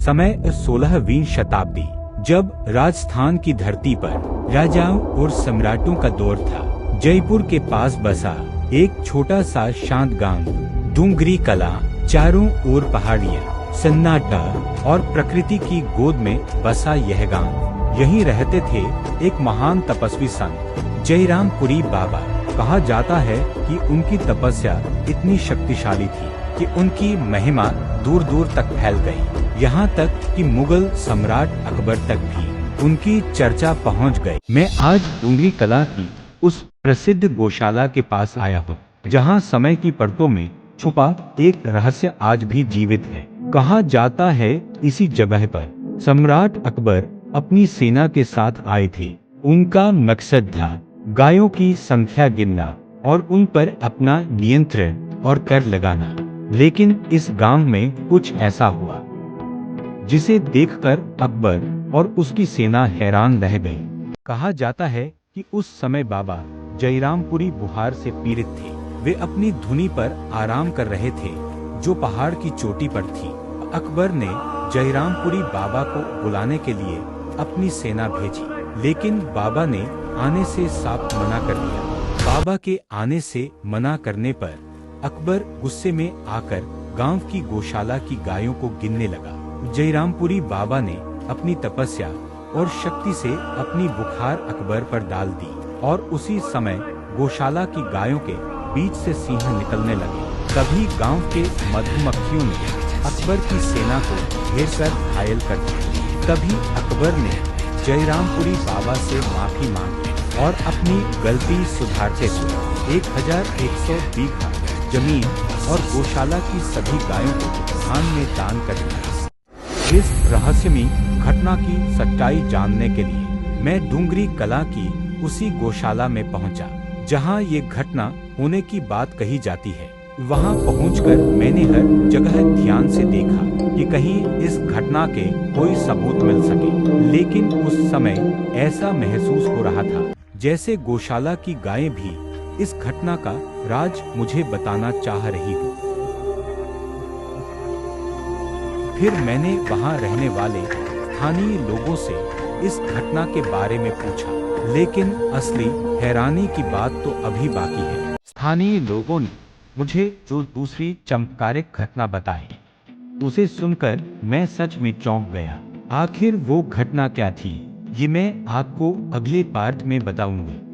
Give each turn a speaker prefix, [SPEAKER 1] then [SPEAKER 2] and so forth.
[SPEAKER 1] समय 16वीं शताब्दी, जब राजस्थान की धरती पर राजाओं और सम्राटों का दौर था। जयपुर के पास बसा एक छोटा सा शांत गांव, डूंगरी कला, चारों ओर पहाड़ियाँ, सन्नाटा और प्रकृति की गोद में बसा यह गांव। यहीं रहते थे एक महान तपस्वी संत जयरामपुरी बाबा। कहा जाता है कि उनकी तपस्या इतनी शक्तिशाली थी कि उनकी महिमा दूर दूर तक फैल गई, यहाँ तक कि मुगल सम्राट अकबर तक भी उनकी चर्चा पहुँच गई। मैं आज डूंगरी कला की उस प्रसिद्ध गौशाला के पास आया हूँ, जहाँ समय की परतों में छुपा एक रहस्य आज भी जीवित है। कहा जाता है इसी जगह पर सम्राट अकबर अपनी सेना के साथ आए थे। उनका मकसद था गायों की संख्या गिनना और उन पर अपना नियंत्रण और कर लगाना। लेकिन इस गांव में कुछ ऐसा हुआ जिसे देखकर अकबर और उसकी सेना हैरान रह गई। कहा जाता है कि उस समय बाबा जयरामपुरी बुखार से पीड़ित थे। वे अपनी धुनी पर आराम कर रहे थे जो पहाड़ की चोटी पर थी। अकबर ने जयरामपुरी बाबा को बुलाने के लिए अपनी सेना भेजी, लेकिन बाबा ने आने से साफ मना कर दिया। बाबा के आने से मना करने पर अकबर गुस्से में आकर गांव की गौशाला की गायों को गिनने लगा। जयरामपुरी बाबा ने अपनी तपस्या और शक्ति से अपनी बुखार अकबर पर डाल दी और उसी समय गौशाला की गायों के बीच से सिंह निकलने लगे। तभी गांव के मधुमक्खियों ने अकबर की सेना को घेर कर घायल कर दिया। तभी अकबर ने जयरामपुरी बाबा से माफी मांगी और अपनी गलती सुधारते हुए 1100 बीघा जमीन और गौशाला की सभी गायों को धान में दान कर दिया। इस रहस्यमयी घटना की सच्चाई जानने के लिए मैं डूंगरी कला की उसी गौशाला में पहुंचा, जहां ये घटना होने की बात कही जाती है। वहां पहुंचकर मैंने हर जगह ध्यान से देखा कि कहीं इस घटना के कोई सबूत मिल सके, लेकिन उस समय ऐसा महसूस हो रहा था जैसे गौशाला की गायें भी इस घटना का राज मुझे बताना चाह रही हो। फिर मैंने वहां रहने वाले स्थानीय लोगों से इस घटना के बारे में पूछा, लेकिन असली हैरानी की बात तो अभी बाकी है। स्थानीय लोगों ने मुझे जो दूसरी चमत्कारिक घटना बताई, उसे सुनकर मैं सच में चौंक गया। आखिर वो घटना क्या थी, ये मैं आपको अगले पार्ट में बताऊंगा।